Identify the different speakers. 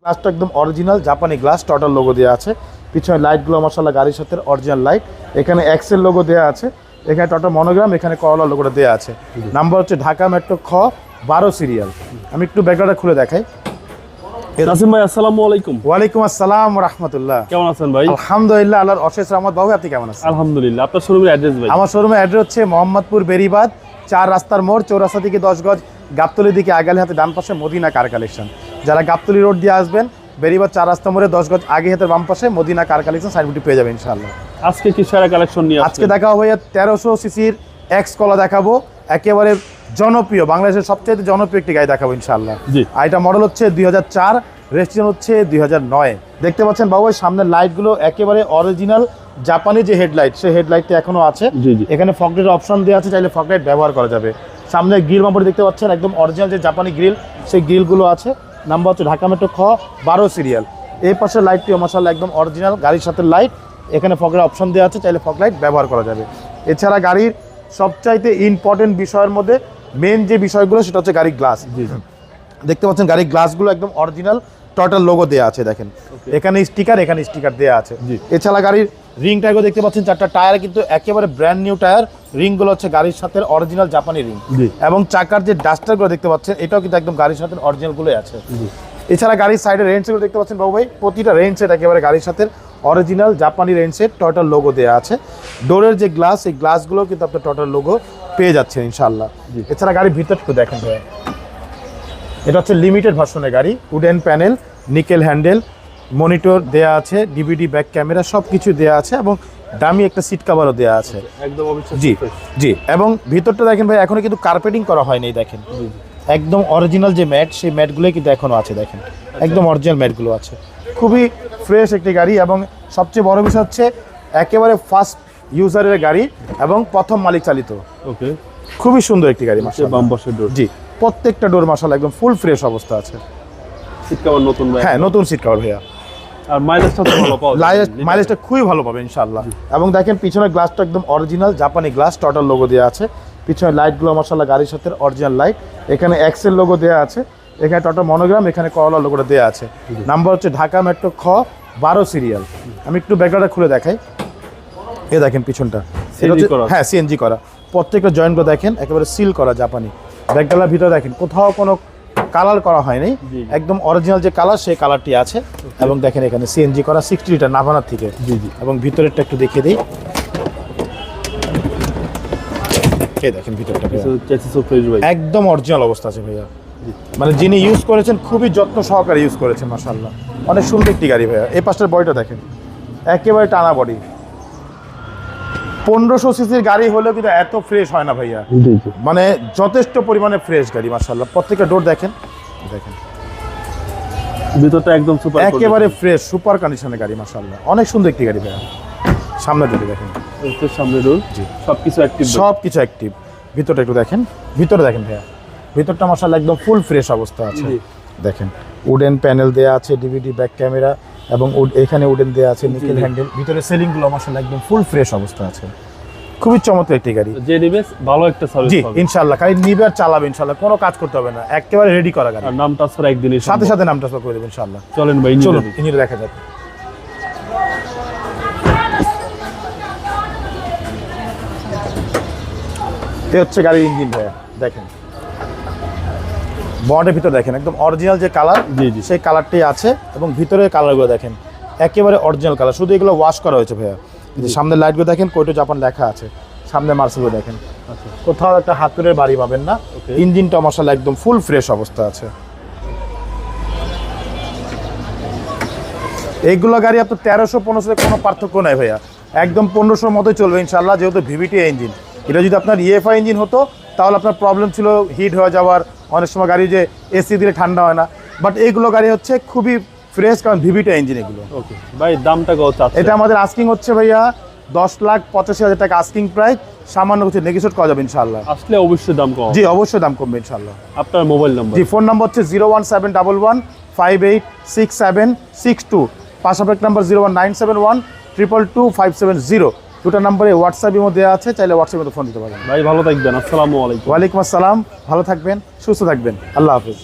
Speaker 1: গ্লাসটা একদম অরিজিনাল জাপানি গ্লাস, টোটাল লোগো দেওয়া আছে। পিছনে লাইটগুলো মাশাআল্লাহ গাড়ির সাথে অরিজিনাল লাইট। এখানে এক্সেল লোগো দেওয়া আছে, এখানে টোটাল মনোগ্রাম, এখানে করলা লোগোটা দেওয়া আছে। নাম্বার হচ্ছে ঢাকা মেট্রো খ 12 সিরিয়াল। আমি একটু ব্যাকগ্রাউন্ডটা খুলে দেখাই।
Speaker 2: নাসিম ভাই আসসালামু আলাইকুম।
Speaker 1: ওয়ালাইকুম আসসালাম ওয়া রাহমাতুল্লাহ।
Speaker 2: কেমন আছেন ভাই?
Speaker 1: আলহামদুলিল্লাহ, আল্লাহর অশেষ রহমত। বাবু আপনি কেমন আছেন?
Speaker 2: আলহামদুলিল্লাহ। আপনার শোরুমের অ্যাড্রেস ভাই?
Speaker 1: আমার শোরুমের অ্যাড্রেস হচ্ছে মোহাম্মদপুর বেরিবাদ 4 রাস্তার মোড়, চৌরাস্তা থেকে 10 গজ, গাবতলির দিকে আগালে হাতে ডান পাশে মদিনা কার কালেকশন। যারা গাবতলি রোড দিয়ে আসবেন, বেরিবাদ 4 রাস্তা মোড়ে 10 গজ আগে হাতে বাম পাশে মদিনা কার কালেকশন সাইনবোর্ডটি পেয়ে যাবেন ইনশাআল্লাহ।
Speaker 2: আজকে কি সেরা কালেকশন নিয়ে আসছেন?
Speaker 1: আজকে দেখাবো ভাইয়া 1300 সিসির এক্স কলা দেখাবো, একেবারে জনপ্রিয়, বাংলাদেশের সবচেয়ে জনপ্রিয় একটি গাড়ি দেখাবো ইনশাআল্লাহ।
Speaker 2: জি।
Speaker 1: আর এটা মডেল হচ্ছে 2004, রেজিস্ট্রেশন হচ্ছে 2009। দেখতে পাচ্ছেন বাবু সামনের লাইটগুলো একেবারে অরিজিনাল জাপানি যে হেডলাইট, সেই হেডলাইটটা এখনো আছে।
Speaker 2: জি জি।
Speaker 1: এখানে ফগলাইটের অপশন দেওয়া আছে, চাইলে ফগলাইট ব্যবহার করা যাবে। সামনে গ্রিল বাম্পার দেখতে পাচ্ছেন একদম অরিজিনাল যে জাপানি গ্রিল, সেই গ্রিলগুলো আছে। নাম্বার হচ্ছে ঢাকা মেট্রো খ 12 সিরিয়াল। এই পাশের লাইটটিও মাশাআল্লাহ একদম অরিজিনাল গাড়ির সাথে লাইট, এখানে ফগলাইট অপশন দেওয়া আছে, চাইলে ফগলাইট ব্যবহার করা যাবে। এছাড়া গাড়ির সবচাইতে ইম্পর্টেন্ট বিষয়ের মধ্যে মেন যে বিষয়গুলো সেটা হচ্ছে গাড়ির গ্লাস। দেখতে পাচ্ছেন গাড়ির গ্লাসগুলো একদম অরিজিনাল টোটাল লোগো দেওয়া আছে, দেখেন এখানে স্টিকার দেওয়া আছে। এছাড়া গাড়ির রিং টায়ারগুলো দেখতে পাচ্ছেন, 4টা টায়ার কিন্তু একেবারে ব্র্যান্ড নিউ টায়ার। রিংগুলো হচ্ছে গাড়ির সাথে অরিজিনাল জাপানি রিং, এবং চাকার যে ডাস্টারগুলো দেখতে পাচ্ছেন এটাও কিন্তু একদম গাড়ির সাথে অরিজিনালগুলোই আছে। এছাড়া গাড়ির সাইডে রেঞ্জ সেটগুলো দেখতে পাচ্ছেন বাবু ভাই, প্রতিটা রেঞ্জ সেট একেবারে গাড়ির সাথে অরিজিনাল জাপানি রেঞ্জ সেট, টোটাল লোগো দেওয়া আছে। ডোরের যে গ্লাস, এই গ্লাসগুলো কিন্তু আপনার টোটাল লোগো পেয়ে যাচ্ছেন ইনশাআল্লাহ। এছাড়া গাড়ির ভিতরটুকু দেখেন ভাই, এটা হচ্ছে লিমিটেড ভার্সনের গাড়ি, wooden panel, nickel handle, monitor দেয়া আছে, ডিভিডি ব্যাক ক্যামেরা সব কিছু দেওয়া আছে, এবং দামি একটা সিট কভারও দেওয়া আছে
Speaker 2: একদম
Speaker 1: জি জি। এবং ভিতরটা দেখেন ভাই এখনো কিন্তু কার্পেটিং করা হয়নি, দেখেন একদম অরিজিনাল যে ম্যাট, সেই ম্যাটগুলোই কিন্তু এখনো আছে, দেখেন একদম অরিজিনাল ম্যাটগুলো আছে। খুবই ফ্রেশ একটি গাড়ি, এবং সবচেয়ে বড় বিষয় হচ্ছে একেবারে ফার্স্ট ইউজারের গাড়ি এবং প্রথম মালিক চালিত।
Speaker 2: ওকে,
Speaker 1: খুবই সুন্দর একটি গাড়ি মাশাআল্লাহ।
Speaker 2: বাম পাশের ডোর,
Speaker 1: জি প্রত্যেকটা ডোর মাশাআল্লাহ একদম ফুল ফ্রেশ অবস্থা আছে।
Speaker 2: সিট কভার নতুন ভাই?
Speaker 1: হ্যাঁ নতুন সিট কভার ভাইয়া।
Speaker 2: আর মাইলেজটা তো ভালো পাওয়া যায়?
Speaker 1: মাইলেজটা খুবই ভালো পাবে ইনশাআল্লাহ। এবং দেখেন পিছনের গ্লাসটা একদম অরিজিনাল জাপানি গ্লাস, টোটাল লোগো দেওয়া আছে। পিছনে লাইটগুলো মাশাআল্লাহ গাড়ির সাথে অরিজিনাল লাইট, এখানে এক্সেল লোগো দেওয়া আছে, এখানে টোটাল মনোগ্রাম, এখানে করলা লোগোটা দেওয়া আছে। নাম্বার হচ্ছে ঢাকা মেট্রো খ 12 সিরিয়াল। আমি একটু ব্যাকগ্রাউন্ডটা খুলে দেখাই। এ দেখেন পিছনটা, হ্যাঁ সিএনজি করা, প্রত্যেকটা জয়েন্টগুলো দেখেন একেবারে সিল করা জাপানি। ব্যাকডালার ভিতরে দেখেন কোথাও কোনো কালার করা হয়নি, একদম অরিজিনাল যে কালার সেই কালারটি আছে। এবং দেখেন এখানে সিএনজি করা 60 লিটার নাভানার থেকে। এবং ভিতরেরটা একটু দেখিয়ে দিই, দেখেন ভিতরটা একদম অরিজিনাল অবস্থা আছে ভাইয়া। মানে যিনি ইউজ করেছেন খুবই যত্ন সহকারে ইউজ করেছেন মাশাআল্লাহ, অনেক সুন্দর একটি গাড়ি ভাইয়া। এই পাশটার বডিটা দেখেন একেবারে টানা বডি। 1500 সিসির গাড়ি হলেও কিন্তু এত ফ্রেশ হয় না ভাইয়া, মানে যথেষ্ট পরিমাণে ফ্রেশ গাড়ি মাশাআল্লাহ। প্রত্যেকটা ডোর দেখেন, দেখেন
Speaker 2: ভিতরটা একদম সুপার,
Speaker 1: একেবারে ফ্রেশ সুপার কন্ডিশনের গাড়ি মাশাআল্লাহ, অনেক সুন্দর একটি গাড়ি ভাইয়া। সামনে ডোর দেখেন,
Speaker 2: সামনে ডোর সবকিছু অ্যাক্টিভ,
Speaker 1: সবকিছু অ্যাক্টিভ। ভিতরটা একটু দেখেন, ভিতরে দেখেন ভাইয়া, ভিতরটা মাশাআল্লাহ একদম ফুল ফ্রেশ অবস্থা আছে। দেখেন উডেন প্যানেল দেয়া আছে, ডিভিডি ব্যাক ক্যামেরা, এবং এখানে উডেন দেয়া আছে, নিকেল হ্যান্ডেল। ভিতরে সিলিংগুলো মাশাআল্লাহ একদম ফুল ফ্রেশ অবস্থা আছে। খুবই চমৎকার একটি গাড়ি,
Speaker 2: যে নিবে ভালো একটা সার্ভিস
Speaker 1: জি
Speaker 2: পাবে
Speaker 1: ইনশাআল্লাহ। গাড়ি নিবে আর চালাবে ইনশাআল্লাহ, কোনো কাজ করতে হবে না, একেবারে রেডি করা গাড়ি।
Speaker 2: আর নাম ট্রান্সফার একদিনের
Speaker 1: সাথে সাথে নাম ট্রান্সফার করে দেবেন ইনশাআল্লাহ।
Speaker 2: চলেন ভাই
Speaker 1: চলুন ইঞ্জিনটা দেখা যাক। এই হচ্ছে গাড়ির ইঞ্জিন ভাইয়া, দেখেন বডির ভিতর দেখেন একদম অরিজিনাল যে কালার, সেই কালারটাই আছে। এবং ভিতরের কালারগুলো দেখেন একেবারে অরিজিনাল কালার, শুধু এগুলো ওয়াশ করা হয়েছে ভাইয়া। সামনের লাইটগুলো দেখেন কোটো জাপান লেখা আছে, সামনে মার্সেলগুলো দেখেন, কোথাও একটা হাতুড়ের বাড়ি পাবেন না। ইঞ্জিনটা মাশাআল্লাহ একদম ফুল ফ্রেশ অবস্থা আছে। এইগুলো গাড়ি আপনার 1300-1500 কোনো পার্থক্য নাই ভাইয়া, একদম 1500-র মতোই চলবে ইনশাআল্লাহ। যেহেতু ভিভিটি ইঞ্জিন, এটা যদি আপনার ইএফআই ইঞ্জিন হতো তাহলে আপনার প্রবলেম ছিল হিট হয়ে যাওয়ার, অনেক সময় গাড়ি যে এসি দিলে ঠান্ডা হয় না। বাট এইগুলো গাড়ি হচ্ছে খুবই ফ্রেশ, কারণ ভিভিটি ইঞ্জিন এগুলো।
Speaker 2: ওকে ভাই, দামটা কত আছে?
Speaker 1: এটা আমাদের আস্কিং হচ্ছে ভাইয়া 10,85,000 টাকা আস্কিং প্রাইস, সামান্য কিছু নেগোশিয়েট করা যাবে ইনশাআল্লাহ।
Speaker 2: আসলে অবশ্যই দাম কম,
Speaker 1: জি অবশ্যই দাম কমবে ইনশাআল্লাহ।
Speaker 2: আপনার mobile number?
Speaker 1: G phone number হচ্ছে 01711586762, পাশাপাশি নাম্বার 01971222570। দুটো নাম্বারে হোয়াটসঅ্যাপের মধ্যে আছে, চাইলে হোয়াটসঅ্যাপে ফোন দিতে পারেন।
Speaker 2: ভাই ভালো থাকবেন, আসসালামু আলাইকুম।
Speaker 1: ওয়ালাইকুম আসসালাম, ভালো থাকবেন, সুস্থ থাকবেন, আল্লাহ হাফেজ।